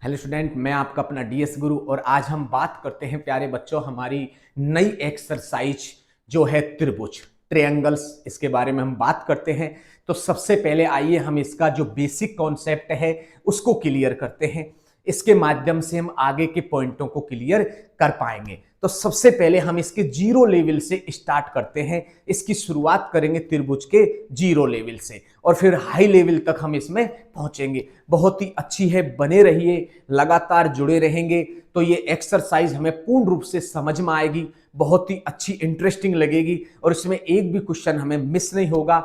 Hello student, मैं आपका अपना डीएस गुरु और आज हम बात करते हैं प्यारे बच्चों हमारी नई एक्सरसाइज जो है त्रिभुज ट्रायंगल्स, इसके बारे में हम बात करते हैं। तो सबसे पहले आइए हम इसका जो बेसिक कॉन्सेप्ट है उसको क्लियर करते हैं। इसके माध्यम से हम आगे के पॉइंटों को क्लियर कर पाएंगे। तो सबसे पहले हम इसके जीरो लेवल से स्टार्ट करते हैं। इसकी शुरुआत करेंगे त्रिभुज के जीरो लेवल से और फिर हाई लेवल तक हम इसमें पहुंचेंगे। बहुत ही अच्छी है, बने रहिए, लगातार जुड़े रहेंगे तो ये एक्सरसाइज हमें पूर्ण रूप से समझ में आएगी, बहुत ही अच्छी इंटरेस्टिंग लगेगी और इसमें एक भी क्वेश्चन हमें मिस नहीं होगा।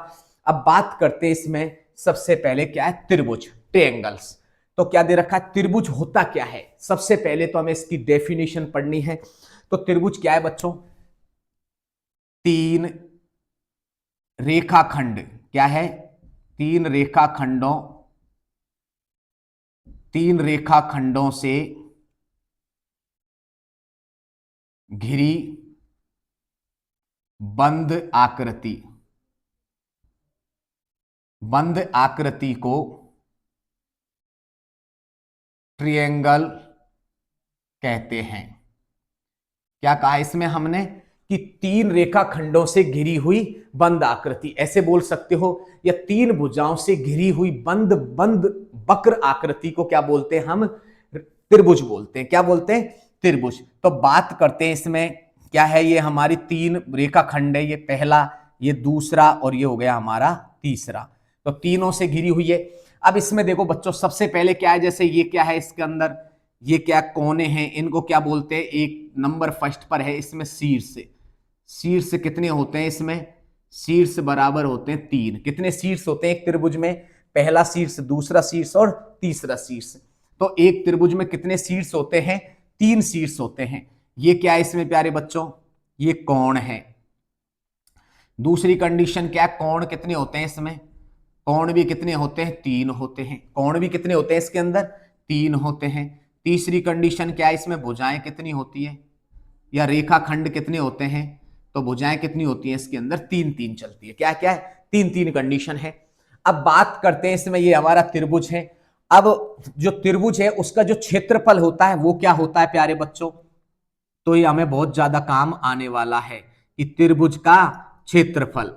अब बात करते हैं इसमें सबसे पहले क्या है त्रिभुज ट्रायंगल्स। तो क्या दे रखा है, त्रिभुज होता क्या है। सबसे पहले तो हमें इसकी डेफिनेशन पढ़नी है। तो त्रिभुज क्या है बच्चों, तीन रेखाखंड, क्या है, तीन रेखाखंडों से घिरी बंद आकृति को ट्रायंगल कहते हैं। क्या कहा इसमें हमने कि तीन रेखाखंडों से घिरी हुई बंद आकृति, ऐसे बोल सकते हो, या तीन भुजाओं से घिरी हुई बंद बंद वक्र आकृति को क्या बोलते हैं हम, त्रिभुज बोलते हैं। क्या बोलते हैं, त्रिभुज। तो बात करते हैं इसमें क्या है, ये हमारी तीन रेखाखंड है, ये पहला, ये दूसरा और ये हो गया हमारा तीसरा। तो तीनों से घिरी हुई है। अब इसमें देखो बच्चों, सबसे पहले क्या है, जैसे ये क्या है, इसके अंदर ये क्या कोने हैं, इनको क्या बोलते हैं, एक नंबर फर्स्ट पर है इसमें शीर्ष कितने होते हैं, इसमें शीर्ष बराबर होते हैं तीन। कितने शीर्ष होते हैं एक त्रिभुज में, पहला शीर्ष, दूसरा शीर्ष और तीसरा शीर्ष। तो एक त्रिभुज में कितने शीर्ष होते हैं, तीन शीर्ष होते हैं। ये क्या है इसमें प्यारे बच्चों, ये कोण है। दूसरी कंडीशन क्या है, कोण कितने होते हैं इसमें, कोण भी कितने होते हैं, तीन होते हैं। कोण भी कितने होते हैं इसके अंदर, तीन होते हैं। तीसरी कंडीशन क्या है, इसमें भुजाएं कितनी होती है, या रेखाखंड कितने होते हैं, तो भुजाएं कितनी होती हैं इसके अंदर, तीन तीन चलती है। क्या क्या है, तीन तीन कंडीशन है। अब बात करते हैं इसमें, ये हमारा त्रिभुज है। अब जो त्रिभुज है उसका जो क्षेत्रफल होता है वो क्या होता है प्यारे बच्चों, तो ये हमें बहुत ज्यादा काम आने वाला है कि त्रिभुज का क्षेत्रफल,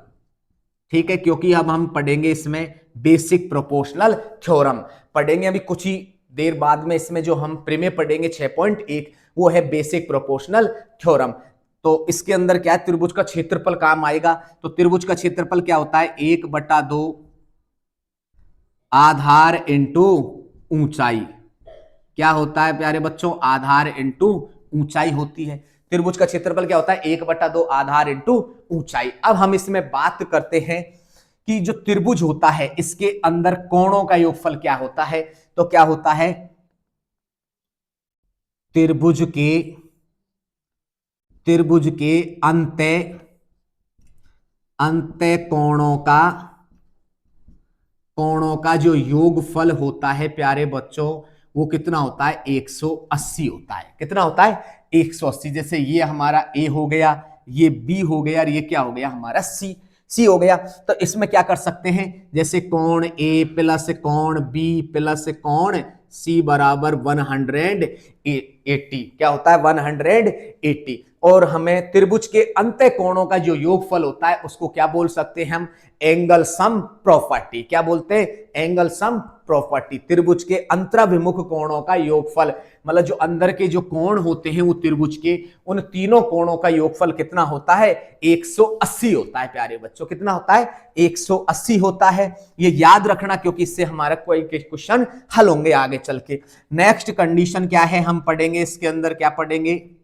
ठीक है, क्योंकि अब हम पढ़ेंगे इसमें बेसिक प्रोपोर्शनल थ्योरम पढ़ेंगे अभी कुछ ही देर बाद में। इसमें जो हम प्रीमे पढ़ेंगे 6.1 वो है बेसिक प्रोपोर्शनल थ्योरम। तो इसके अंदर क्या है, त्रिभुज का क्षेत्रफल काम आएगा। तो त्रिभुज का क्षेत्रफल क्या होता है, 1/2 आधार इंटू ऊंचाई। क्या होता है प्यारे बच्चों, आधार इंटू ऊंचाई होती है। त्रिभुज का क्षेत्रफल क्या होता है, 1/2 आधार इंटू ऊंचाई। अब हम इसमें बात करते हैं कि जो त्रिभुज होता है इसके अंदर कोणों का योगफल क्या होता है। तो क्या होता है, त्रिभुज के अंत्य कोणों का जो योगफल होता है प्यारे बच्चों वो कितना होता है, 180 होता है। कितना होता है, 180। जैसे ये हमारा ए हो गया, ये बी हो गया और ये क्या हो गया हमारा सी हो गया। तो इसमें क्या कर सकते हैं, जैसे कोण ए प्लस कोण बी प्लस कोण सी बराबर 180। क्या होता है, 180। और हमें त्रिभुज के अंत्य कोणों का जो योगफल होता है उसको क्या बोल सकते हैं हम, एंगल सम प्रॉपर्टी। क्या बोलते हैं, एंगल सम प्रॉपर्टी। त्रिभुज के अंतराभिमुख कोणों का योगफल, मतलब जो अंदर के जो कोण होते हैं वो त्रिभुज के, उन तीनों कोणों का योगफल कितना होता है, 180 होता है प्यारे बच्चों। कितना होता है, 180 होता है। ये याद रखना क्योंकि इससे हमारा कोई क्वेश्चन हल होंगे आगे चल के। नेक्स्ट कंडीशन क्या है, हम पढ़ेंगे इसके अंदर, क्या पढ़ेंगे,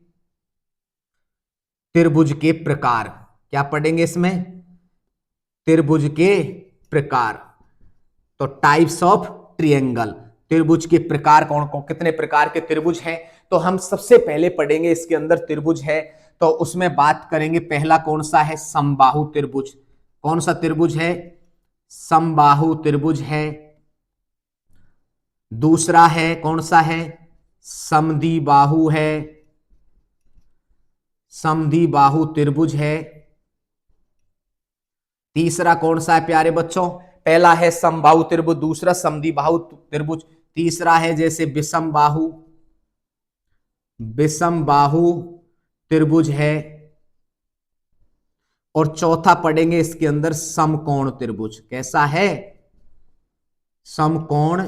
त्रिभुज के प्रकार। क्या पढ़ेंगे इसमें, त्रिभुज के प्रकार। तो टाइप्स ऑफ ट्रायंगल, त्रिभुज के प्रकार कौन कौन, कितने प्रकार के त्रिभुज हैं। तो हम सबसे पहले पढ़ेंगे इसके अंदर त्रिभुज है तो उसमें बात करेंगे, पहला कौन सा है, समबाहु त्रिभुज। कौन सा त्रिभुज है, समबाहु त्रिभुज है। दूसरा है कौन सा है, समद्विबाहु है, समद्विबाहु त्रिभुज है। तीसरा कौन सा है प्यारे बच्चों, पहला है समबाहु त्रिभुज, दूसरा समद्विबाहु त्रिभुज, तीसरा है जैसे विषम बाहु, विषम बाहु त्रिभुज है। और चौथा पढ़ेंगे इसके अंदर समकोण त्रिभुज। कैसा है? समकोण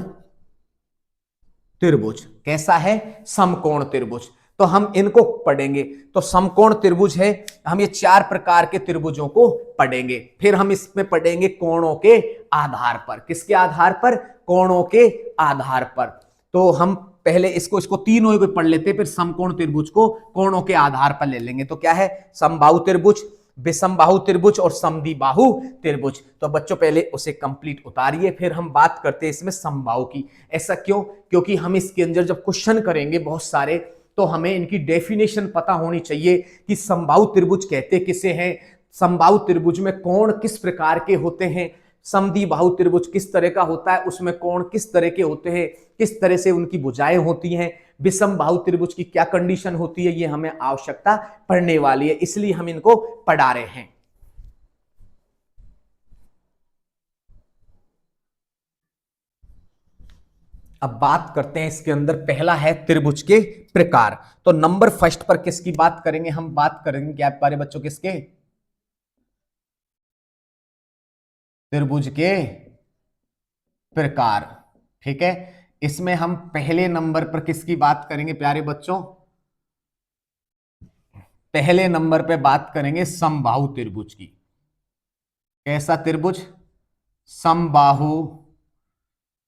त्रिभुज। कैसा है? समकोण त्रिभुज। तो हम इनको पढ़ेंगे। तो समकोण त्रिभुज है, हम ये चार प्रकार के त्रिभुजों को पढ़ेंगे। फिर हम इसमें पढ़ेंगे कोणों के आधार पर। किसके आधार पर? कोणों के आधार पर। तो हम पहले इसको तीनों को पढ़ लेते हैं, फिर समकोण त्रिभुज को कोणों के आधार पर ले लेंगे। तो क्या है? समबाहु त्रिभुज, विषमबाहु त्रिभुज और समद्विबाहु त्रिभुज। तो बच्चों पहले उसे कंप्लीट उतारिए, फिर हम बात करते हैं इसमें समबाहु की। ऐसा क्यों? क्योंकि हम इसके अंदर जब क्वेश्चन करेंगे बहुत सारे, तो हमें इनकी डेफिनेशन पता होनी चाहिए कि समबाहु त्रिभुज कहते किसे हैं, समबाहु त्रिभुज में कोण किस प्रकार के होते हैं, समद्विबाहु त्रिभुज किस तरह का होता है, उसमें कोण किस तरह के होते हैं, किस तरह से उनकी भुजाएं होती हैं, विषमबाहु त्रिभुज की क्या कंडीशन होती है, ये हमें आवश्यकता पड़ने वाली है, इसलिए हम इनको पढ़ा रहे हैं। अब बात करते हैं इसके अंदर, पहला है त्रिभुज के प्रकार। तो नंबर फर्स्ट पर किसकी बात करेंगे? हम बात करेंगे क्या प्यारे बच्चों? किसके? त्रिभुज के प्रकार। ठीक है, इसमें हम पहले नंबर पर किसकी बात करेंगे प्यारे बच्चों? पहले नंबर पे बात करेंगे समबाहु त्रिभुज की। कैसा त्रिभुज? समबाहु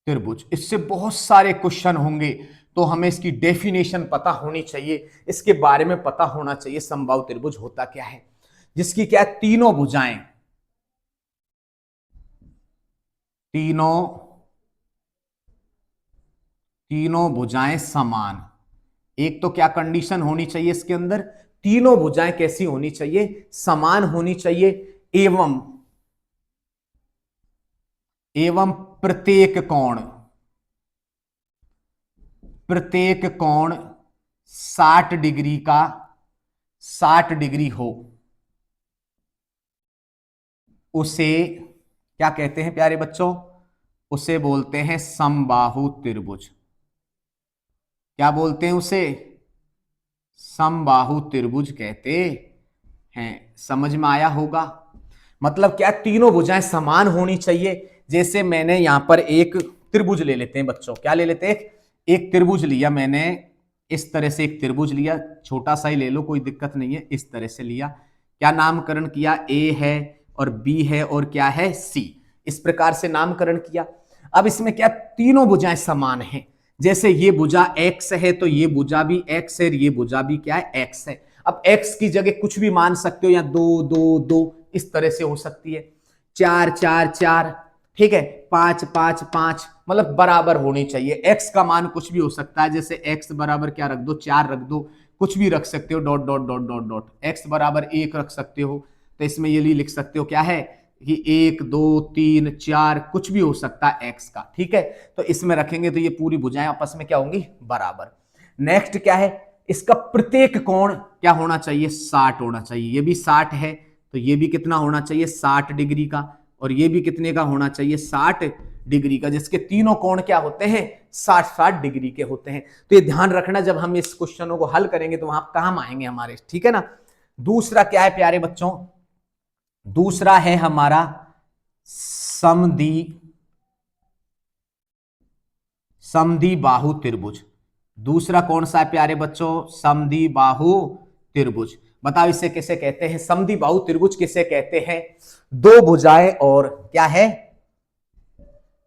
त्रिभुज। इससे बहुत सारे क्वेश्चन होंगे, तो हमें इसकी डेफिनेशन पता होनी चाहिए, इसके बारे में पता होना चाहिए समबाहु त्रिभुज होता क्या है। जिसकी क्या? तीनों भुजाएं, तीनों भुजाएं समान। एक तो क्या कंडीशन होनी चाहिए इसके अंदर? तीनों भुजाएं कैसी होनी चाहिए? समान होनी चाहिए। एवं प्रत्येक कोण 60 डिग्री का 60 डिग्री हो, उसे क्या कहते हैं प्यारे बच्चों? उसे बोलते हैं समबाहु त्रिभुज। क्या बोलते हैं उसे? समबाहु त्रिभुज कहते हैं। समझ में आया होगा? मतलब क्या? तीनों भुजाएं समान होनी चाहिए। जैसे मैंने यहां पर एक त्रिभुज ले लेते हैं बच्चों। क्या ले लेते हैं? एक त्रिभुज लिया मैंने, इस तरह से एक त्रिभुज लिया, छोटा सा ही ले लो कोई दिक्कत नहीं है। इस तरह से लिया, क्या नामकरण किया? ए है और बी है और क्या है? सी। इस प्रकार से नामकरण किया। अब इसमें क्या? तीनों भुजाएं समान हैं। जैसे ये भुजा x है तो ये भुजा भी x है, ये भुजा भी क्या है? x है। अब x की जगह कुछ भी मान सकते हो, या 2 2 2 इस तरह से हो सकती है, 4 4 4, ठीक है, 5 5 5, मतलब बराबर होनी चाहिए। x का मान कुछ भी हो सकता है, जैसे x बराबर क्या रख दो? 4 रख दो, कुछ भी रख सकते हो, dot dot dot dot dot. x बराबर 1 रख सकते हो, तो इसमें ये लिख सकते हो क्या है कि 1 2 3 4, कुछ भी हो सकता है x का। ठीक है, तो इसमें रखेंगे तो ये पूरी भुजाएं आपस में क्या होंगी? बराबर। नेक्स्ट क्या है? इसका प्रत्येक कोण क्या होना चाहिए? 60 होना चाहिए। ये भी 60 है, तो ये भी कितना होना चाहिए? 60 डिग्री का। और ये भी कितने का होना चाहिए? 60 डिग्री का। जिसके तीनों कोण क्या होते हैं? 60-60 डिग्री के होते हैं। तो ये ध्यान रखना, जब हम इस क्वेश्चनों को हल करेंगे तो वहां काम आएंगे हमारे। ठीक है ना? दूसरा क्या है प्यारे बच्चों? दूसरा है हमारा समद्विबाहु त्रिभुज। दूसरा कौन सा है प्यारे बच्चों? समद्विबाहु त्रिभुज। बताओ इसे किसे कहते हैं? समद्विबाहु त्रिभुज किसे कहते हैं? दो भुजाएं, और क्या है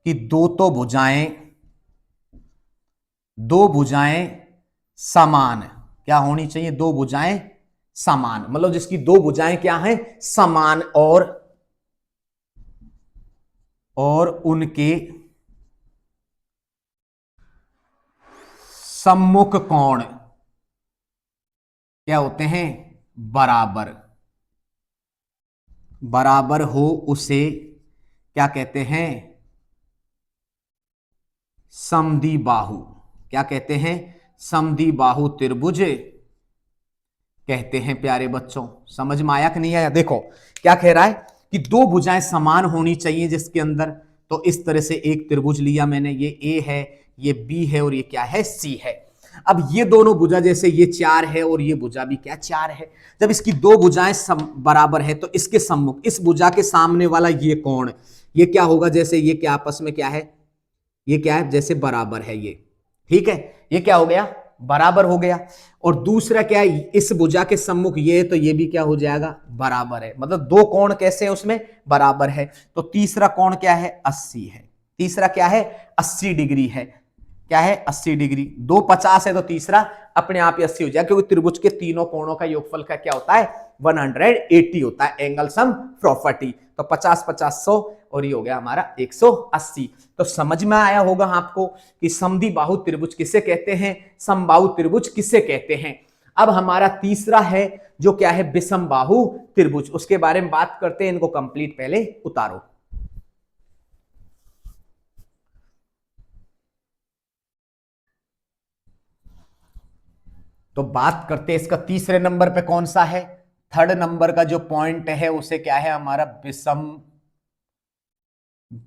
कि दो भुजाएं समान। क्या होनी चाहिए? दो भुजाएं समान, मतलब जिसकी दो भुजाएं क्या हैं? समान, और उनके सम्मुख कोण क्या होते हैं? बराबर हो, उसे क्या कहते हैं? समद्विबाहु। क्या कहते हैं? समद्विबाहु त्रिभुज कहते हैं प्यारे बच्चों। समझ में आया कि नहीं आया? देखो क्या कह रहा है कि दो भुजाएं समान होनी चाहिए जिसके अंदर। तो इस तरह से एक त्रिभुज लिया मैंने, ये ए है, ये बी है और ये क्या है, सी है। अब ये दोनों भुजा, जैसे ये 4 है और ये भुजा भी क्या 4 है, जब इसकी दो भुजाएं बराबर है तो इसके सम्मुख, इस भुजा के सामने वाला ये कोण, ये क्या होगा, जैसे ये क्या आपस में क्या है, ये क्या है, जैसे बराबर है ये, ठीक है, ये क्या हो गया, बराबर हो गया। और दूसरा क्या है, इस भुजा के सम्मुख ये, तो ये भी क्या हो जाएगा, बराबर है। मतलब दो कोण कैसे हैं उसमें, बराबर है। तो तीसरा कोण क्या है, 80 है। तीसरा क्या है, 80 डिग्री है। क्या है, 80 डिग्री। दो 50 है तो तीसरा अपने आप ही 80 हो जाएगा, क्योंकि त्रिभुज के तीनों कोणों का योगफल का क्या होता है, 180 होता है, एंगल सम प्रॉपर्टी। तो 50 50 100 और ये हो गया हमारा 180। तो समझ में आया होगा आपको कि समद्विबाहु त्रिभुज किसे कहते हैं, समबाहु त्रिभुज किसे कहते हैं। अब हमारा तीसरा है जो क्या है, विषमबाहु त्रिभुज, उसके बारे में बात करते हैं। इनको कंप्लीट पहले उतारो। तो बात करते हैं इसका तीसरे नंबर पे कौन सा है, थर्ड नंबर का जो पॉइंट है उसे क्या है हमारा,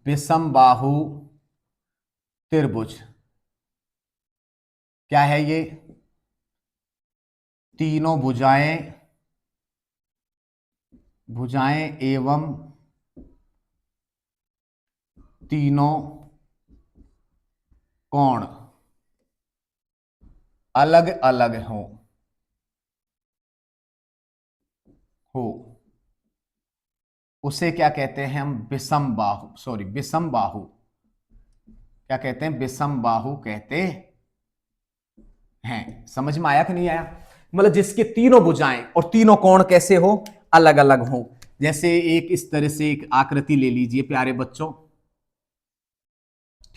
विषमबाहु त्रिभुज। क्या है ये, तीनों भुजाएं एवं तीनों कोण अलग अलग हो उसे क्या कहते हैं हम, विषम बाहु क्या कहते हैं, विषम बाहु कहते हैं। समझ में आया कि नहीं आया, मतलब जिसके तीनों भुजाएं और तीनों कोण कैसे हो, अलग अलग हो। जैसे एक इस तरह से एक आकृति ले लीजिए प्यारे बच्चों,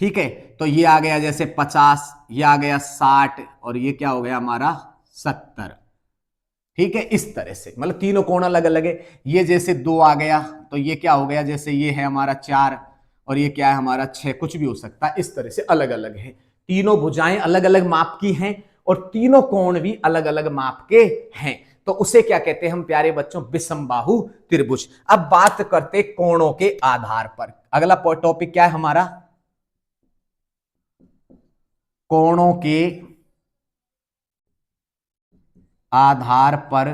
ठीक है। तो ये आ गया जैसे 50, ये आ गया 60 और ये क्या हो गया हमारा 70, ठीक है। इस तरह से मतलब तीनों कोण अलग अलग है। ये जैसे 2 आ गया तो ये क्या हो गया, जैसे ये है हमारा 4 और ये क्या है हमारा 6, कुछ भी हो सकता है। इस तरह से अलग अलग है, तीनों भुजाएं अलग अलग माप की हैं और तीनों कोण भी अलग अलग माप के हैं। तो उसे क्या कहते हैं हम प्यारे बच्चों, विषमबाहु त्रिभुज। अब बात करते कोणों के आधार पर। अगला टॉपिक क्या है हमारा, कोणों के आधार पर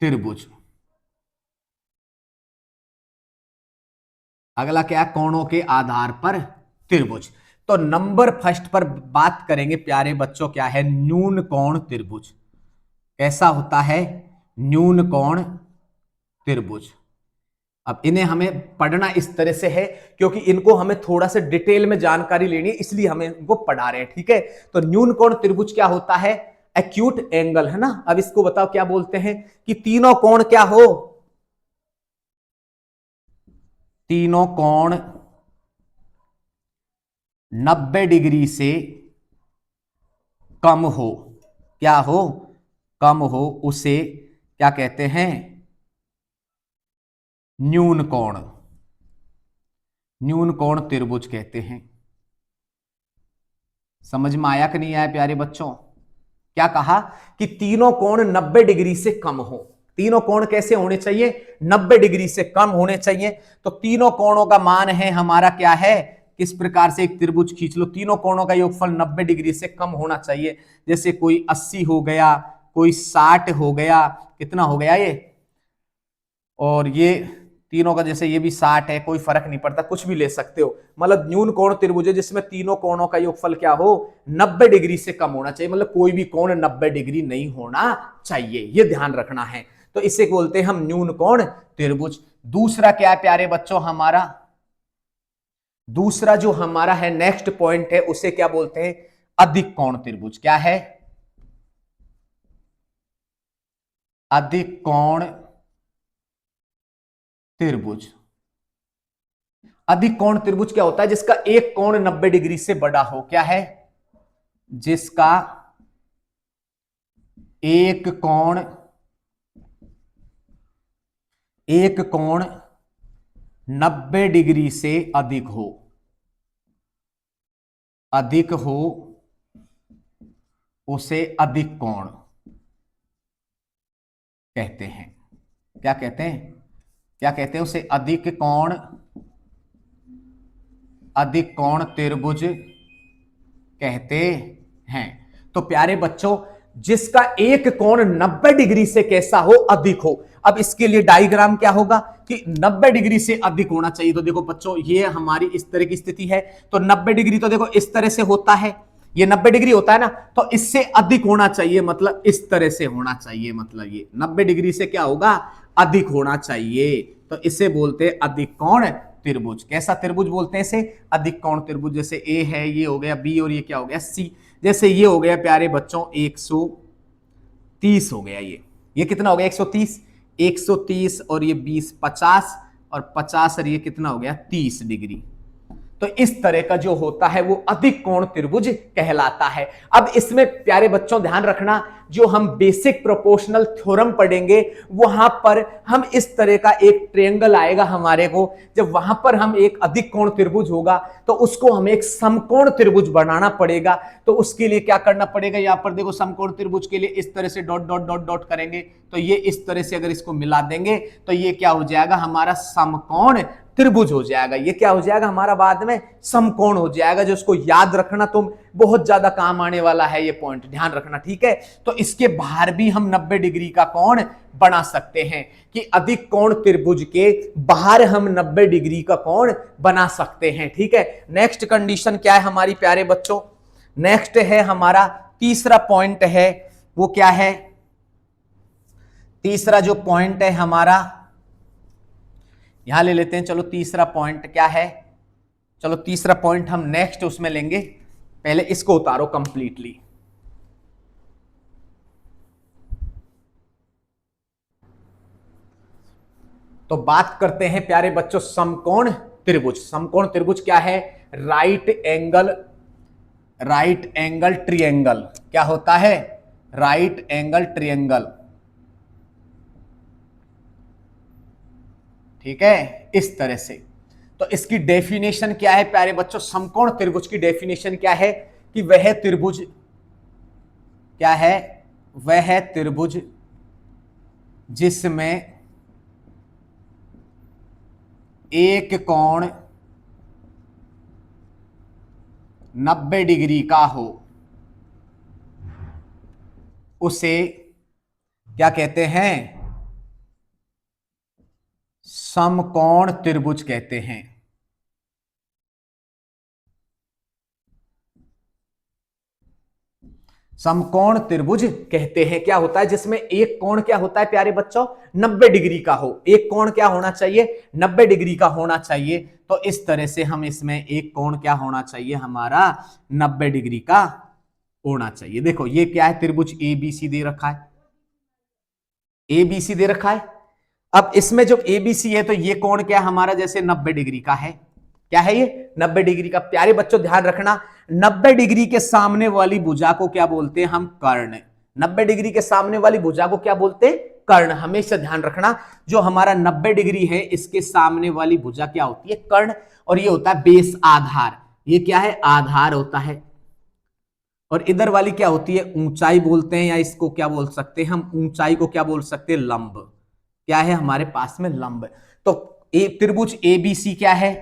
त्रिभुज। अगला क्या है, कोणों के आधार पर त्रिभुज। तो नंबर फर्स्ट पर बात करेंगे प्यारे बच्चों, क्या है, न्यून कोण त्रिभुज। कैसा होता है, न्यून कोण त्रिभुज। अब इन्हें हमें पढ़ना इस तरह से है क्योंकि इनको हमें थोड़ा सा डिटेल में जानकारी लेनी है, इसलिए हमें इनको पढ़ा रहे हैं, ठीक है। तो न्यून कोण त्रिभुज क्या होता है, एक्यूट एंगल, है ना। अब इसको बताओ क्या बोलते हैं, कि तीनों कोण क्या हो, तीनों कोण 90 डिग्री से कम हो, क्या हो, कम हो, उसे क्या कहते हैं, न्यून कोण, न्यून कोण त्रिभुज कहते हैं। समझ में आया कि नहीं आया प्यारे बच्चों, क्या कहा कि तीनों कोण 90 डिग्री से कम हो। तीनों कोण कैसे होने चाहिए, 90 डिग्री से कम होने चाहिए। तो तीनों कोणों का मान है हमारा क्या है, किस प्रकार से एक त्रिभुज खींच लो, तीनों कोणों का योगफल 90 डिग्री से कम होना चाहिए। जैसे कोई 80 हो गया, कोई 60 हो गया, कितना हो गया ये, और ये तीनों का जैसे ये भी 60 है, कोई फर्क नहीं पड़ता, कुछ भी ले सकते हो। मतलब न्यून कोण त्रिभुज है जिसमें तीनों कोणों का योगफल क्या हो, 90 डिग्री से कम होना चाहिए। मतलब कोई भी कोण 90 डिग्री नहीं होना चाहिए, ये ध्यान रखना है। तो इसे बोलते हैं हम न्यून कोण त्रिभुज। दूसरा क्या है प्यारे बच्चों हमारा, दूसरा जो हमारा है नेक्स्ट पॉइंट है उसे क्या बोलते हैं, अधिक कोण त्रिभुज। क्या है, अधिक कोण त्रिभुज। अधिक कोण त्रिभुज क्या होता है, जिसका एक कोण 90 डिग्री से बड़ा हो। क्या है, जिसका एक कोण 90 डिग्री से अधिक हो, उसे अधिक कोण कहते हैं। क्या कहते हैं, क्या कहते हैं उसे, अधिक कोण त्रिभुज कहते हैं। तो प्यारे बच्चों, जिसका एक कोण 90 डिग्री से कैसा हो, अधिक हो। अब इसके लिए डायग्राम क्या होगा कि 90 डिग्री से अधिक होना चाहिए। तो देखो बच्चों, ये हमारी इस तरह की स्थिति है, तो 90 डिग्री तो देखो इस तरह से होता है, ये 90 डिग्री होता है ना, तो इससे अधिक होना चाहिए, मतलब इस तरह से होना चाहिए, मतलब ये 90 डिग्री से क्या होगा, अधिक होना चाहिए। तो इसे बोलते हैं अधिक कोण त्रिभुज। कैसा त्रिभुज बोलते हैं इसे, अधिक कोण त्रिभुज। जैसे ए है, ये हो गया बी, और ये क्या हो गया सी। जैसे ये हो गया प्यारे बच्चों 130 हो गया, ये कितना हो गया 130, 130 और ये 20 50, और 50 और ये कितना हो गया 30 डिग्री। तो इस तरह का जो होता है वो अधिक कोण त्रिभुज कहलाता है। अब इसमें प्यारे बच्चों ध्यान रखना, जो हम बेसिक प्रोपोर्शनल थ्योरम पढ़ेंगे वहां पर हम इस तरह का एक ट्रायंगल आएगा हमारे को, जब वहां पर हम एक अधिक कोण त्रिभुज होगा तो उसको हमें एक समकोण त्रिभुज बनाना पड़ेगा। तो उसके लिए क्या करना पड़ेगा, यहां पर देखो समकोण त्रिभुज के लिए इस तरह से डॉट डॉट डॉट डॉट करेंगे, तो ये इस तरह से अगर इसको मिला देंगे तो ये क्या हो जाएगा, हमारा समकोण त्रिभुज हो जाएगा। ये क्या हो जाएगा हमारा बाद में समकोण हो जाएगा। जो उसको याद रखना, तुम बहुत ज्यादा काम आने वाला है, ये पॉइंट ध्यान रखना, ठीक है। तो इसके बाहर भी हम 90 डिग्री का कोण बना सकते हैं, कि अधिक कोण त्रिभुज के बाहर हम 90 डिग्री का कोण बना सकते हैं, ठीक है। नेक्स्ट कंडीशन क्या है हमारी प्यारे बच्चों, नेक्स्ट है हमारा तीसरा पॉइंट है, वो क्या है, तीसरा जो पॉइंट है हमारा, यहां ले लेते हैं। चलो तीसरा पॉइंट क्या है, चलो तीसरा पॉइंट हम नेक्स्ट उसमें लेंगे, पहले इसको उतारो कंप्लीटली। तो बात करते हैं प्यारे बच्चों समकोण त्रिभुज। समकोण त्रिभुज क्या है, राइट एंगल ट्रायंगल। क्या होता है, राइट एंगल ट्रायंगल, ठीक है, इस तरह से। तो इसकी डेफिनेशन क्या है प्यारे बच्चों, समकोण त्रिभुज की डेफिनेशन क्या है कि वह त्रिभुज क्या है, वह त्रिभुज जिसमें एक कोण 90 डिग्री का हो उसे क्या कहते हैं, समकोण त्रिभुज कहते हैं। समकोण त्रिभुज कहते हैं। क्या होता है, जिसमें एक कोण क्या होता है प्यारे बच्चों, 90 डिग्री का हो। एक कोण क्या होना चाहिए, 90 डिग्री का होना चाहिए। तो इस तरह से हम इसमें एक कोण क्या होना चाहिए, हमारा 90 डिग्री का होना चाहिए। देखो ये क्या है, त्रिभुज एबीसी दे रखा है, एबीसी दे रखा है। अब इसमें जो एबीसी है, तो ये कोण क्या हमारा जैसे 90 डिग्री का है। क्या है ये, 90 डिग्री का। प्यारे बच्चों ध्यान रखना, 90 डिग्री के सामने वाली भुजा को क्या बोलते हैं हम, कर्ण। 90 डिग्री के सामने वाली भुजा को क्या बोलते हैं, कर्ण। हमेशा ध्यान रखना, जो हमारा 90 डिग्री है इसके सामने वाली भुजा क्या होती है, कर्ण। और ये होता है बेस, आधार। ये क्या है, आधार होता है। और इधर वाली क्या होती है, ऊंचाई बोलते हैं, या इसको क्या बोल सकते हैं हम, ऊंचाई को क्या बोल सकते हैं, लंब। क्या है हमारे पास में, लंब। तो त्रिभुज एबीसी क्या है,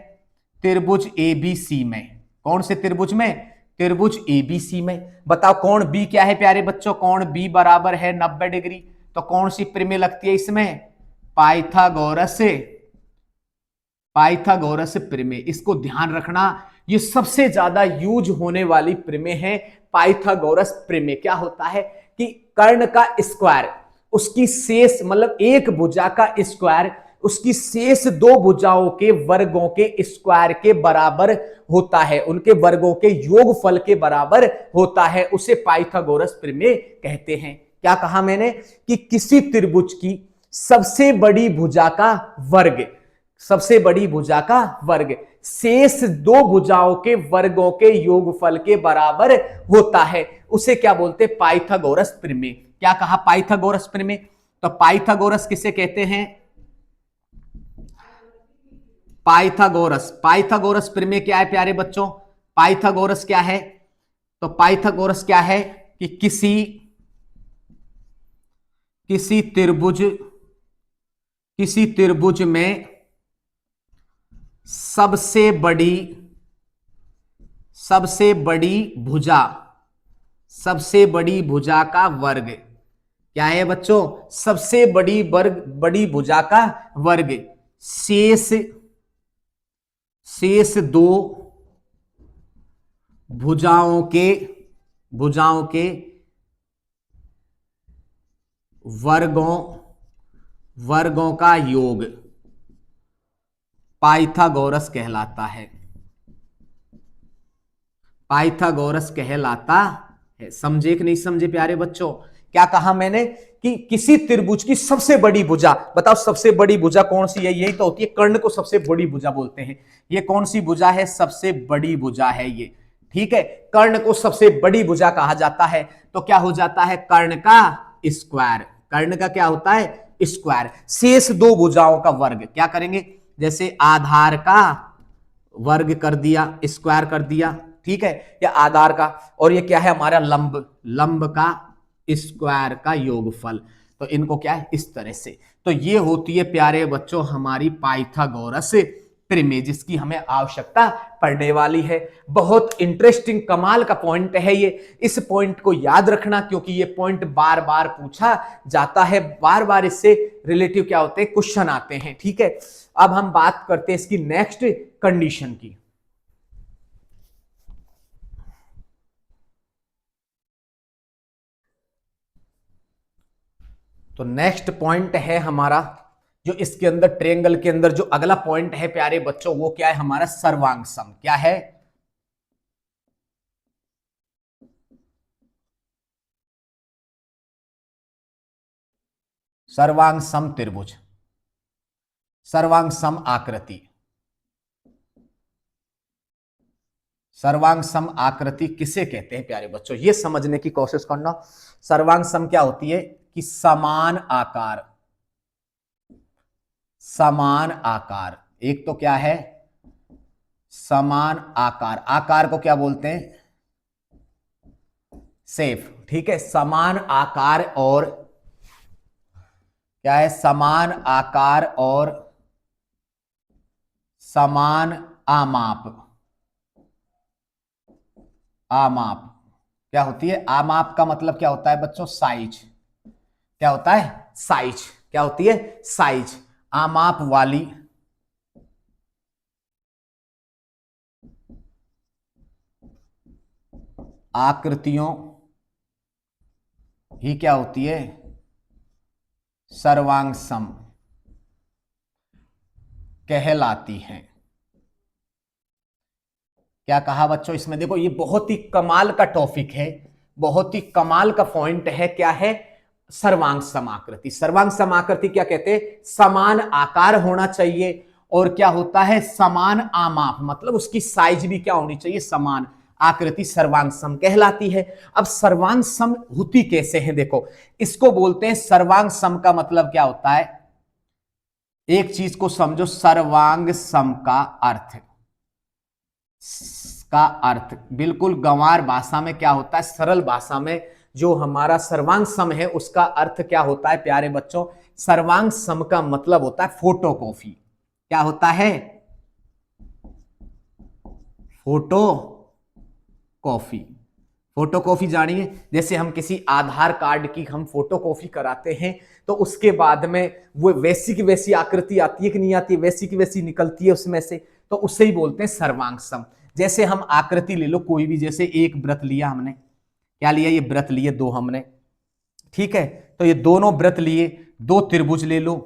त्रिभुज एबीसी में, कौन से त्रिभुज में, त्रिभुज एबीसी में। बताओ कोण बी क्या है प्यारे बच्चों, कोण बी बराबर है 90 डिग्री। तो कौन सी प्रमेय लगती है इसमें, पाइथागोरस प्रमेय। इसको ध्यान रखना, ये सबसे ज्यादा यूज होने वाली प्रमेय है, पाइथागोरस प्रमेय। क्या होता है कि कर्ण का स्क्वायर, उसकी शेष मतलब एक भुजा का स्क्वायर उसकी शेष दो भुजाओं के वर्गों के स्क्वायर के बराबर होता है, उनके वर्गों के योगफल के बराबर होता है, उसे पाइथागोरस प्रमेय कहते हैं। क्या कहा मैंने कि किसी त्रिभुज की सबसे बड़ी भुजा का वर्ग, सबसे बड़ी भुजा का वर्ग शेष दो भुजाओं के वर्गों के योगफल के बराबर होता है, उसे क्या बोलते हैं, पाइथागोरस प्रमेय। क्या कहा, पाइथागोरस प्रमेय। तो पाइथागोरस किसे कहते हैं, पाइथागोरस प्रमेय क्या है प्यारे बच्चों, पाइथागोरस क्या है, तो पाइथागोरस क्या है कि किसी त्रिभुज में सबसे सबसे बड़ी भुजा, सबसे बड़ी भुजा का वर्ग क्या है बच्चों? सबसे बड़ी भुजा का वर्ग शेष दो भुजाओं के वर्गों का योग पाइथागोरस कहलाता है। पाइथागोरस कहलाता है। समझे कि नहीं समझे प्यारे बच्चों? क्या कहा मैंने कि किसी त्रिभुज की सबसे बड़ी भुजा, बताओ सबसे बड़ी भुजा कौन सी है? यही तो होती है, कर्ण को सबसे बड़ी भुजा बोलते हैं। ये कौन सी भुजा है? सबसे बड़ी भुजा है ये, ठीक है। कर्ण को सबसे बड़ी भुजा कहा जाता है। तो क्या हो जाता है? कर्ण का स्क्वायर। कर्ण का क्या होता है? स्क्वायर। शेष दो भुजाओं का वर्ग क्या करेंगे? जैसे आधार का वर्ग कर दिया, स्क्वायर कर दिया, ठीक है, या आधार का, और ये क्या है हमारा? लंब का स्क्वायर का योगफल। तो इनको क्या है? इस तरह से। तो ये होती है प्यारे बच्चों हमारी पाइथागोरस त्रिमेय, जिसकी हमें आवश्यकता पड़ने वाली है। बहुत इंटरेस्टिंग कमाल का पॉइंट है ये। इस पॉइंट को याद रखना, क्योंकि ये पॉइंट बार बार पूछा जाता है, बार बार इससे रिलेटिव क्या होते हैं? क्वेश्चन आते हैं, ठीक है। अब हम बात करते हैं इसकी नेक्स्ट कंडीशन की। तो नेक्स्ट पॉइंट है हमारा जो इसके अंदर ट्रायंगल के अंदर जो अगला पॉइंट है प्यारे बच्चों, वो क्या है हमारा? सर्वांग सम। क्या है? सर्वांग सम त्रिभुज, सर्वांग सम आकृति। सर्वांग सम आकृति किसे कहते हैं प्यारे बच्चों? ये समझने की कोशिश करना। सर्वांग सम क्या होती है कि समान आकार, समान आकार। एक तो क्या है? समान आकार। आकार को क्या बोलते हैं? शेप, ठीक है। समान आकार और क्या है? समान आकार और समान आमाप। आमाप क्या होती है? आमाप का मतलब क्या होता है बच्चों? साइज। क्या होता है? साइज। क्या होती है? साइज। आमाप वाली आकृतियों ही क्या होती है? सर्वांग सम कहलाती हैं। क्या कहा बच्चों इसमें? देखो ये बहुत ही कमाल का टॉपिक है, बहुत ही कमाल का पॉइंट है। क्या है? सर्वांग समाकृति। सर्वांग समाकृति क्या कहते हैं? समान आकार होना चाहिए, और क्या होता है? समान आमाप, मतलब उसकी साइज भी क्या होनी चाहिए? समान। आकृति सर्वांग सम कहलाती है। अब सर्वांग सम होती कैसे है? देखो इसको बोलते हैं सर्वांग सम का मतलब क्या होता है? एक चीज को समझो, सर्वांग सम का अर्थ बिल्कुल गंवार भाषा में क्या होता है? सरल भाषा में जो हमारा सर्वांग सम है उसका अर्थ क्या होता है प्यारे बच्चों? सर्वांग सम का मतलब होता है फोटोकॉपी। क्या होता है? Photo copy. फोटोकॉपी जानिए, जैसे हम किसी आधार कार्ड की हम फोटोकॉपी कराते हैं तो उसके बाद में वो वैसी की वैसी आकृति आती है कि नहीं आती? वैसी की वैसी निकलती है उसमें से, तो उससे ही बोलते हैं सर्वांग सम। जैसे हम आकृति ले लो कोई भी, जैसे एक व्रत लिया हमने, क्या लिया? ये व्रत लिए दो हमने, ठीक है। तो ये दोनों व्रत लिए, दो त्रिभुज ले लो।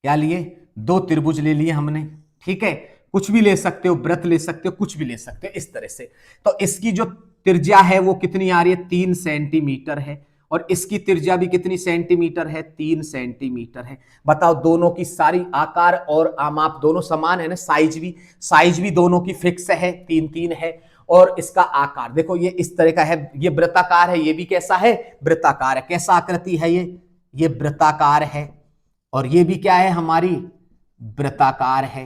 क्या लिए? दो त्रिभुज ले लिए हमने, ठीक है। कुछ भी ले सकते हो, व्रत ले सकते हो, कुछ भी ले सकते हो इस तरह से। तो इसकी जो त्रिज्या है वो कितनी आ रही है? 3 सेंटीमीटर है, और इसकी त्रिज्या भी कितनी सेंटीमीटर है? 3 सेंटीमीटर है। बताओ दोनों की सारी आकार और आमाप दोनों समान है ना? साइज भी दोनों की फिक्स है, 3-3 है। और इसका आकार देखो ये इस तरह का है, ये वृत्ताकार है, ये भी कैसा है? वृत्ताकार है। कैसा आकृति है ये वृत्ताकार है, और ये भी क्या है? हमारी वृत्ताकार है।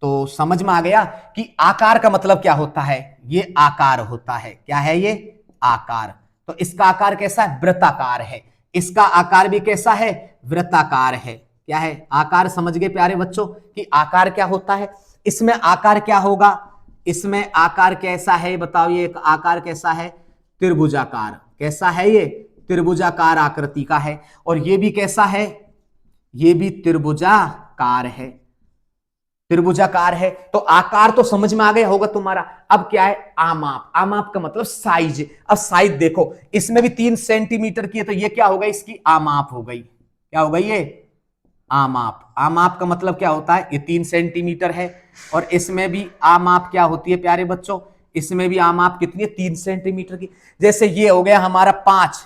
तो समझ में आ गया कि आकार का मतलब क्या होता है? ये आकार होता है। क्या है ये? आकार। तो इसका आकार कैसा है? वृत्ताकार है। इसका आकार भी कैसा है? वृत्ताकार है। क्या है? आकार। समझ गए प्यारे बच्चों कि आकार क्या होता है? इसमें आकार क्या होगा? इसमें आकार कैसा है बताओ, ये एक आकार कैसा है, त्रिभुजाकार। कैसा है ये, त्रिभुजाकार आकृति का है। और ये भी कैसा है, ये भी त्रिभुजाकार है, त्रिभुजाकार है। तो आकार तो समझ में आ गया होगा तुम्हारा। अब क्या है, आमाप। आमाप का मतलब साइज। अब साइज देखो, इसमें भी 3 सेंटीमीटर की है, तो ये क्या होगा, इसकी आमाप हो गई। क्या हो गई ये, आमाप। आमाप का मतलब क्या होता है, ये 3 सेंटीमीटर है। और इसमें भी आमाप क्या होती है प्यारे बच्चों, इसमें भी आमाप कितनी है, 3 सेंटीमीटर की। जैसे ये हो गया हमारा 5,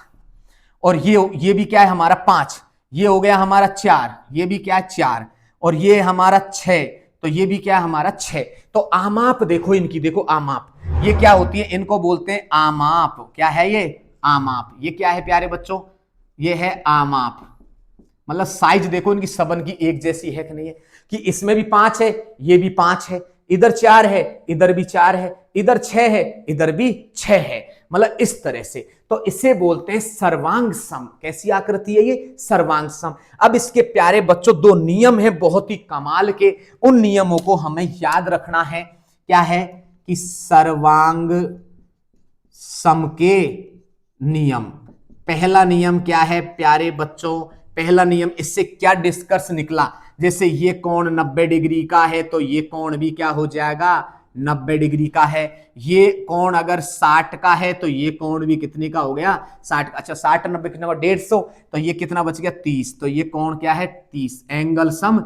और ये भी क्या है हमारा 5, ये हो गया हमारा 4, ये भी क्या है 4, और ये हमारा 6, तो ये भी क्या है हमारा 6। तो आमाप देखो इनकी, देखो आमाप ये क्या होती है, इनको बोलते हैं आमाप। क्या है ये, आमाप। ये क्या है प्यारे बच्चों, ये है आमाप। मतलब साइज देखो इनकी सबन की एक जैसी है कि नहीं है, कि इसमें भी 5 है, ये भी 5 है, इधर 4 है, इधर भी 4 है, इधर 6 है, इधर भी 6 है। मतलब इस तरह से। तो इसे बोलते हैं सर्वांग सम। कैसी आकृति है ये, सर्वांग सम। अब इसके प्यारे बच्चों 2 नियम हैं बहुत ही कमाल के, उन नियमों को हमें याद रखना है। क्या है कि सर्वांग सम के नियम। पहला नियम क्या है प्यारे बच्चों, पहला नियम, इससे क्या डिस्कस निकला, जैसे ये कोण 90 डिग्री का है तो ये कोण भी क्या हो जाएगा, 90 डिग्री का है। ये कोण अगर 60 का है तो ये कोण भी कितने का हो गया, 60। अच्छा 60 90 कितना, 150, तो ये कितना बच गया, 30। तो ये कोण क्या है, 30। एंगल सम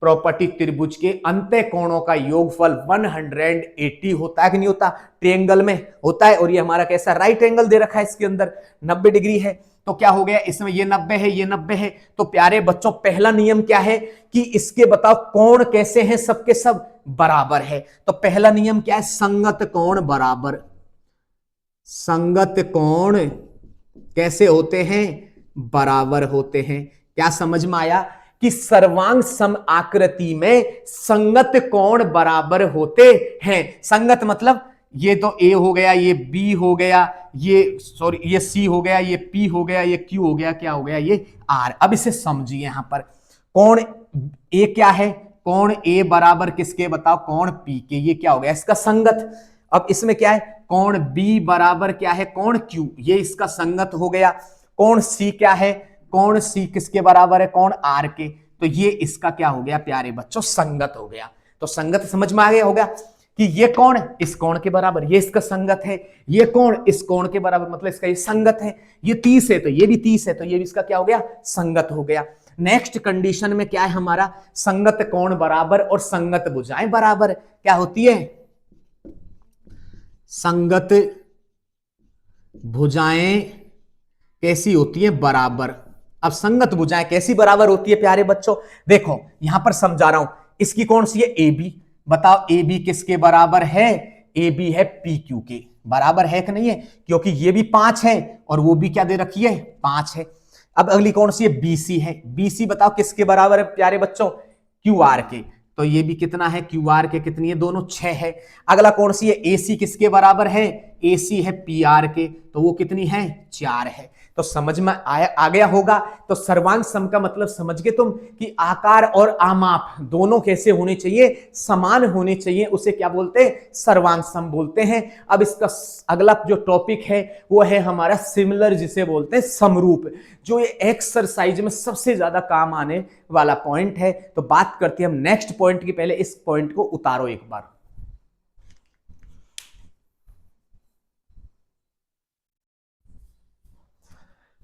प्रॉपर्टी, त्रिभुज के अंत्य कोणों का योगफल 180 होता है कि नहीं होता, ट्रायंगल में होता है। और ये हमारा कैसा, राइट एंगल दे रखा है इसके अंदर, 90 डिग्री है। तो क्या हो गया, इसमें ये 90 है, ये 90 है। तो प्यारे बच्चों पहला नियम क्या है कि इसके बताओ कोण कैसे हैं, सबके सब बराबर है। तो पहला नियम क्या है, संगत कोण बराबर। संगत कोण कैसे होते हैं, बराबर होते हैं। क्या समझ में आया कि सर्वांग सम आकृति में संगत कोण बराबर होते हैं। संगत मतलब ये तो ए हो गया, ये बी हो गया, ये सॉरी ये सी हो गया, ये पी हो गया, ये क्यू हो गया, क्या हो गया, ये आर। अब इसे समझिए, यहां पर कोण ए क्या है, कोण ए बराबर किसके बताओ, कोण पी के। ये क्या हो गया, इसका संगत। अब इसमें क्या है, कोण बी बराबर क्या है, कोण क्यू, ये इसका संगत हो गया। कोण सी क्या है, कोण सी किसके बराबर है, कोण आर के। तो ये इसका क्या हो गया प्यारे बच्चों, संगत हो गया। तो संगत समझ में आ गया होगा कि ये कोण इस कोण के बराबर, ये इसका संगत है। ये कोण इस कोण के बराबर, मतलब इसका ये संगत है। ये 30 है तो ये भी 30 है, तो ये भी इसका क्या हो गया, संगत हो गया। नेक्स्ट कंडीशन में क्या है हमारा, संगत कोण बराबर और संगत भुजाएं बराबर क्या होती है, संगत भुजाएं कैसी होती है, बराबर। अब संगत भुजाएं कैसी बराबर होती है प्यारे बच्चों, देखो यहां पर समझा रहा हूं। इसकी कौन सी है, ए बी। बताओ ए बी किसके बराबर है, ए बी है पी क्यू के बराबर है कि नहीं है, क्योंकि ये भी 5 है और वो भी क्या दे रखी है, 5 है। अब अगली कौन सी है, बीसी है। बीसी बताओ किसके बराबर है प्यारे बच्चों, क्यू आर के। तो ये भी कितना है, क्यू आर के कितनी है, दोनों 6 है। अगला कौन सी है, एसी किसके बराबर है, एसी है पी आर के, तो वो कितनी है, 4 है। तो समझ में आ गया होगा। तो सर्वांग सम का मतलब समझ गए तुम कि आकार और आमाप दोनों कैसे होने चाहिए, समान होने चाहिए, उसे क्या बोलते हैं, सर्वांग सम बोलते हैं। अब इसका अगला जो टॉपिक है वो है हमारा सिमिलर, जिसे बोलते हैं समरूप, जो ये एक्सरसाइज में सबसे ज्यादा काम आने वाला पॉइंट है। तो बात करते हैं हम नेक्स्ट पॉइंट की, पहले इस पॉइंट को उतारो एक बार।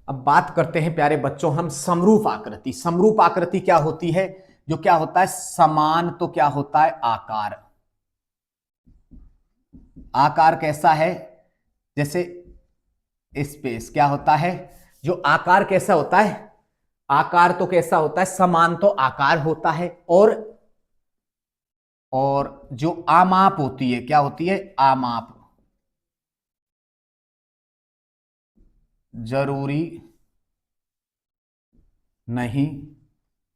अब बात करते हैं प्यारे बच्चों हम समरूप आकृति। समरूप आकृति क्या होती है, जो क्या होता है, समान तो क्या होता है, आकार। आकार कैसा है, जैसे स्पेस क्या होता है, जो आकार कैसा होता है, आकार तो कैसा होता है, समान तो आकार होता है। और जो आमाप होती है, क्या होती है, आमाप। जरूरी नहीं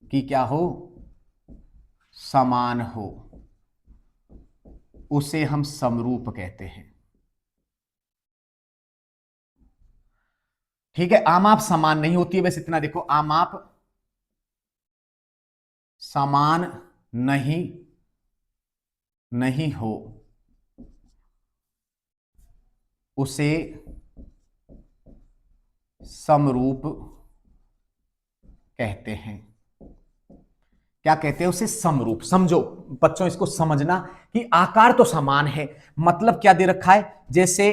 कि क्या हो, समान हो, उसे हम समरूप कहते हैं। ठीक है, आमाप समान नहीं होती है, बस इतना देखो, आमाप समान नहीं हो, उसे समरूप कहते हैं। क्या कहते हैं उसे? समरूप। समझो बच्चों, इसको समझना कि आकार तो समान है, मतलब क्या दे रखा है, जैसे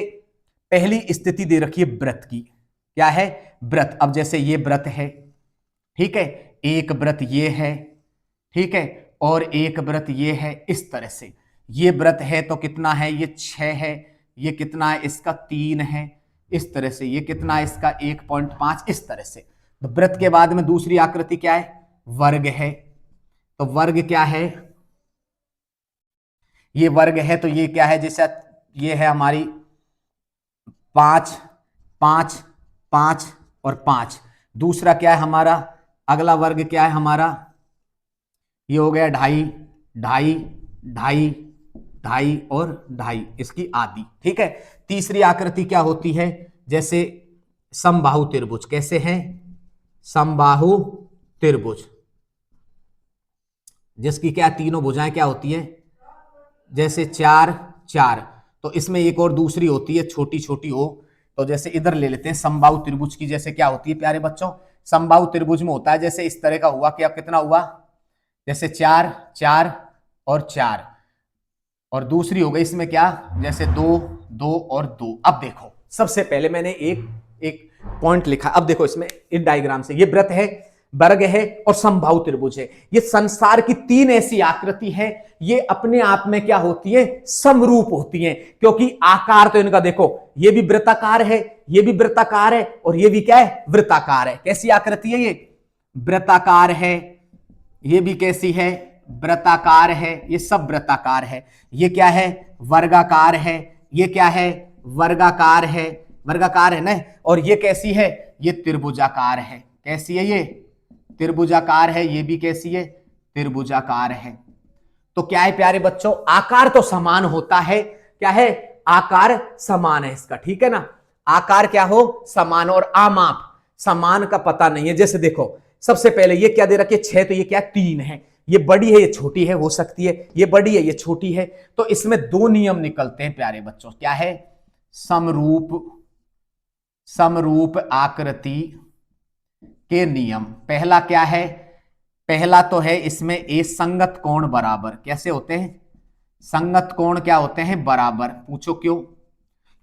पहली स्थिति दे रखी है वृत्त की, क्या है? वृत्त। अब जैसे ये वृत्त है, ठीक है, एक वृत्त ये है, ठीक है, और एक वृत्त ये है, इस तरह से। ये वृत्त है तो कितना है? ये 6 है। ये कितना है? इसका 3 है, इस तरह से। ये कितना है? इसका 1.5, इस तरह से। तो वृत्त के बाद में दूसरी आकृति क्या है? वर्ग है। तो वर्ग क्या है? ये वर्ग है, तो ये क्या है? जैसे ये है हमारी 5, 5, 5 और 5। दूसरा क्या है हमारा? अगला वर्ग क्या है हमारा? ये हो गया 2.5, 2.5, 2.5, 2.5 और 2.5, इसकी आधी, ठीक है। तीसरी आकृति क्या होती है? जैसे समबाहु त्रिभुज। कैसे हैं? समबाहु त्रिभुज, जिसकी क्या तीनों भुजाएं क्या होती है? जैसे 4, 4। तो इसमें एक और दूसरी होती है, छोटी छोटी हो। तो जैसे इधर ले लेते हैं समबाहु त्रिभुज की। जैसे क्या होती है प्यारे बच्चों? समबाहु त्रिभुज में होता है जैसे इस तरह का हुआ, क्या कितना हुआ? जैसे 4, 4 और 4। और दूसरी हो गई इसमें क्या? जैसे 2, 2 और 2। अब देखो, सबसे पहले मैंने एक एक पॉइंट लिखा। अब देखो इसमें इस डायग्राम से, ये वृत्त है, वर्ग है और समबाहु त्रिभुज है। ये संसार की 3 ऐसी आकृति है, ये अपने आप में क्या होती है? समरूप होती हैं, क्योंकि आकार तो इनका देखो, ये भी वृत्ताकार है, ये भी वृत्ताकार है, और ये भी क्या है? वृत्ताकार है। कैसी आकृति है ये? वृत्ताकार है। ये भी कैसी है? वृत्ताकार है। ये सब वृत्ताकार है। ये क्या है? वर्गाकार है। ये क्या है? वर्गाकार है, वर्गाकार है ना। और ये कैसी है? ये त्रिभुजाकार है। कैसी है ये? त्रिभुजाकार है। ये भी कैसी है? त्रिभुजाकार है। तो क्या है प्यारे बच्चों? आकार तो समान होता है। क्या है? आकार समान है इसका, ठीक है ना। आकार क्या हो? समान। और आमाप समान का पता नहीं है। जैसे देखो, सबसे पहले ये क्या दे रखी है? 6, तो ये क्या? 3 है। ये बड़ी है, ये छोटी है, हो सकती है। ये बड़ी है, ये छोटी है। तो इसमें 2 नियम निकलते हैं प्यारे बच्चों। क्या है? समरूप, समरूप आकृति के नियम। पहला क्या है? पहला तो है इसमें ए संगत कोण बराबर। कैसे होते हैं? संगत कोण क्या होते हैं? बराबर। पूछो क्यों?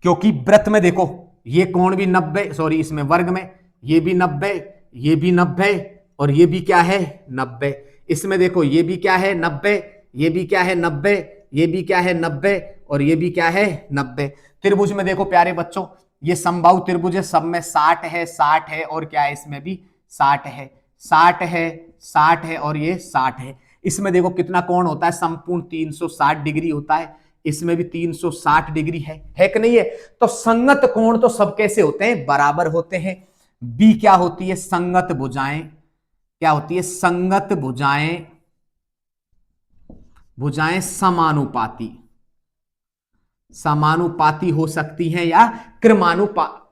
क्योंकि वृत्त में देखो, ये कोण भी 90, सॉरी इसमें वर्ग में ये भी 90, ये भी 90, और ये भी क्या है? 90। इसमें देखो, ये भी क्या है? 90, ये भी क्या है? 90, ये भी क्या है? 90, और ये भी क्या है? 90। त्रिभुज में देखो प्यारे बच्चों, ये समबाहु त्रिभुज है, सब में 60 है, 60 है, और क्या है? इसमें भी 60 है, 60 है, 60 है, और ये 60 है। इसमें देखो कितना कोण होता है? संपूर्ण 360 डिग्री होता है। इसमें भी 360 डिग्री है कि नहीं है? तो संगत कोण तो सब कैसे होते हैं? बराबर होते हैं। बी क्या होती है? संगत भुजाएं। क्या होती है? संगत भुजाएं, भुजाएं समानुपाती, समानुपाती हो सकती हैं या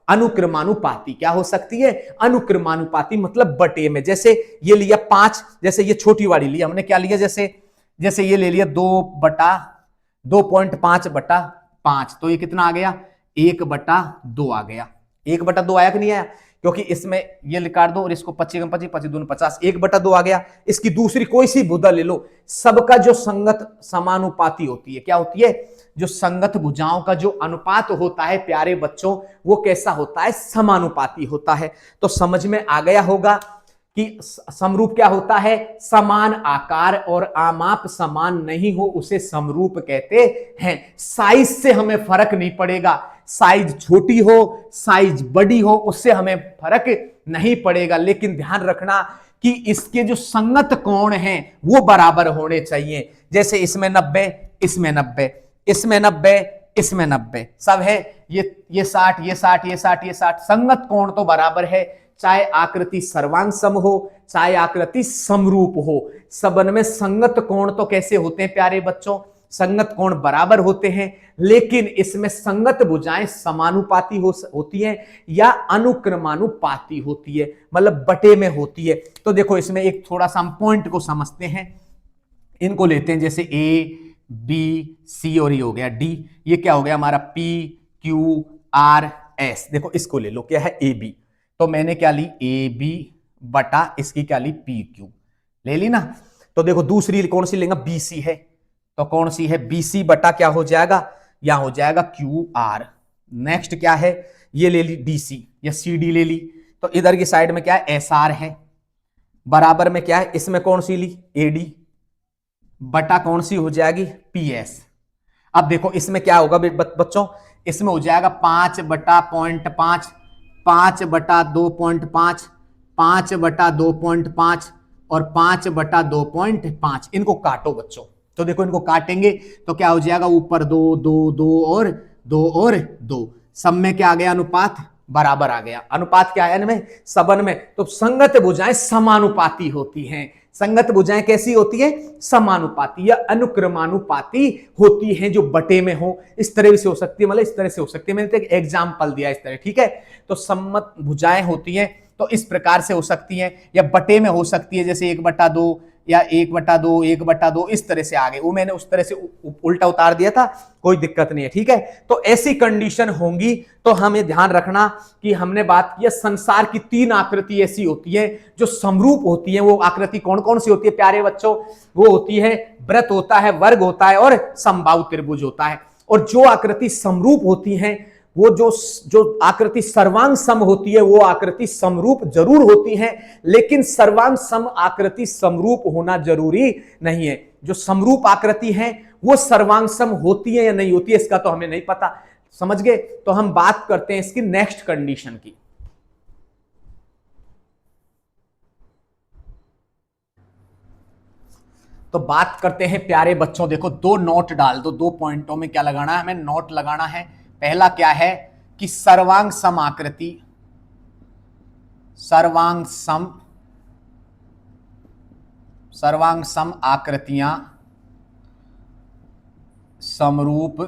अनुक्रमानुपाती। क्या हो सकती है? अनुक्रमानुपाती, मतलब बटे में। जैसे ये लिया 5, जैसे ये छोटी वाली लिया हमने, क्या लिया? जैसे जैसे ये ले लिया 2.5/5, तो ये कितना आ गया? 1/2 आ गया। 1/2 आया कि नहीं आया? क्योंकि इसमें ये निकाल दो, और इसको 25 25 25 दूनी 50, 1/2 आ गया। इसकी दूसरी कोई सी भुजा ले लो, सबका जो संगत समानुपाती होती है, क्या होती है? जो संगत भुजाओं का जो अनुपात होता है प्यारे बच्चों, वो कैसा होता है? समानुपाती होता है। तो समझ में आ गया होगा कि समरूप क्या होता है? समान आकार और आमाप समान नहीं हो उसे समरूप कहते हैं। साइज से हमें फर्क नहीं पड़ेगा, साइज छोटी हो, साइज बड़ी हो, उससे हमें फर्क नहीं पड़ेगा। लेकिन ध्यान रखना कि इसके जो संगत कोण हैं वो बराबर होने चाहिए। जैसे इसमें 90, इसमें 90, इसमें 90, इसमें 90, सब है। ये 60, ये 60, ये 60, ये 60, संगत कोण तो बराबर है। चाहे आकृति सर्वांग सम हो, चाहे आकृति समरूप हो, सबन में संगत कोण तो कैसे होते हैं प्यारे बच्चों? संगत कोण बराबर होते हैं। लेकिन इसमें संगत भुजाएं समानुपाती होती हैं या अनुक्रमानुपाती होती है, मतलब बटे में होती है। तो देखो इसमें एक थोड़ा सा हम पॉइंट को समझते हैं, इनको लेते हैं। जैसे ए, बी, सी, और ये हो गया डी। ये क्या हो गया हमारा? पी, क्यू, आर एस, देखो इसको ले लो, क्या है ए बी, तो मैंने क्या ली ए बी बटा इसकी क्या ली पी क्यू ले ली ना। तो देखो दूसरी कौन सी लेंगे, बी सी है, तो कौन सी है बी सी बटा क्या हो जाएगा, यहां हो जाएगा क्यू आर। नेक्स्ट क्या है, ये ले ली डी सी या सी डी ले ली, तो इधर की साइड में क्या है एस आर है, बराबर में क्या है इसमें कौन सी ली ए डी बटा कौन सी हो जाएगी पी एस। अब देखो इसमें क्या होगा बच्चों, इसमें हो जाएगा 5/0.5, 5/2.5, 5/2.5 और 5/2.5, इनको काटो बच्चों। तो देखो इनको काटेंगे तो क्या हो जाएगा, ऊपर 2 2 2 और 2 और 2, सब में क्या आ गया अनुपात बराबर आ गया। अनुपात क्या है इनमें सबन में, तो संगत भुजाएं समानुपाती होती हैं। संगत भुजाएं कैसी होती है, समानुपाती या अनुक्रमानुपाती होती हैं, जो बटे में हो। इस तरह से हो सकती है, मतलब इस तरह से हो सकती है, मैंने एक एग्जांपल दिया इस तरह, ठीक है। तो सम्मत भुजाएं होती हैं तो इस प्रकार से हो सकती हैं, या बटे में हो सकती है, जैसे 1/2 या 1/2 1/2 इस तरह से आ गए। वो मैंने उस तरह से उल्टा उतार दिया था, कोई दिक्कत नहीं है, ठीक है। तो ऐसी कंडीशन होंगी तो हमें ध्यान रखना कि हमने बात की संसार की 3 आकृति ऐसी होती है जो समरूप होती है। वो आकृति कौन कौन सी होती है प्यारे बच्चों, वो होती है वृत्त होता है, वर्ग होता है और समबाहु त्रिभुज होता है। और जो आकृति समरूप होती है, वो जो आकृति सर्वांग सम होती है, वो आकृति समरूप जरूर होती है, लेकिन सर्वांग सम आकृति समरूप होना जरूरी नहीं है। जो समरूप आकृति है वो सर्वांग सम होती है या नहीं होती है, इसका तो हमें नहीं पता, समझ गए। तो हम बात करते हैं इसकी नेक्स्ट कंडीशन की। तो बात करते हैं प्यारे बच्चों, देखो 2 नोट डाल दो, 2 पॉइंटों में क्या लगाना है, हमें नोट लगाना है। पहला क्या है कि सर्वांग सम आकृति, सर्वांग सम आकृतियां समरूप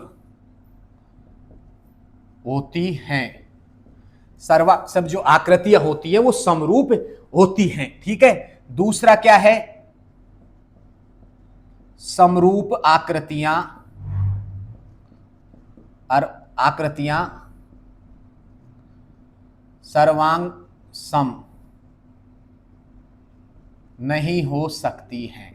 होती हैं। सब जो आकृतियां होती है वो समरूप होती हैं, ठीक है। दूसरा क्या है, समरूप आकृतियां सर्वांग सम नहीं हो सकती हैं,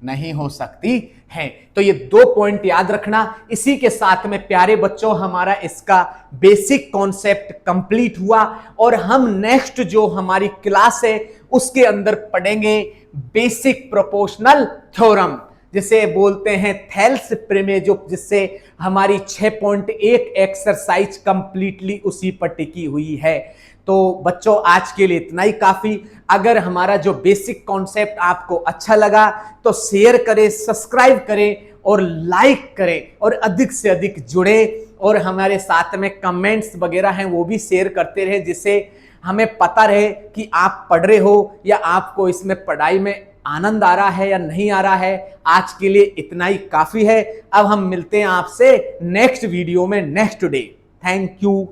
नहीं हो सकती है। तो ये 2 पॉइंट याद रखना। इसी के साथ में प्यारे बच्चों हमारा इसका बेसिक कॉन्सेप्ट कंप्लीट हुआ, और हम नेक्स्ट जो हमारी क्लास है उसके अंदर पढ़ेंगे बेसिक प्रोपोर्शनल थ्योरम, जिसे बोलते हैं थेल्स प्रमेय, जो जिससे हमारी 6.1 एक्सरसाइज कंप्लीटली उसी पर टिकी हुई है। तो बच्चों आज के लिए इतना ही काफी। अगर हमारा जो बेसिक कॉन्सेप्ट आपको अच्छा लगा तो शेयर करें, सब्सक्राइब करें और लाइक करें, और अधिक से अधिक जुड़े, और हमारे साथ में कमेंट्स वगैरह हैं वो भी शेयर करते रहे, जिससे हमें पता रहे कि आप पढ़ रहे हो या आपको इसमें पढ़ाई में आनंद आ रहा है या नहीं आ रहा है। आज के लिए इतना ही काफी है। अब हम मिलते हैं आपसे नेक्स्ट वीडियो में नेक्स्ट डे। Thank you.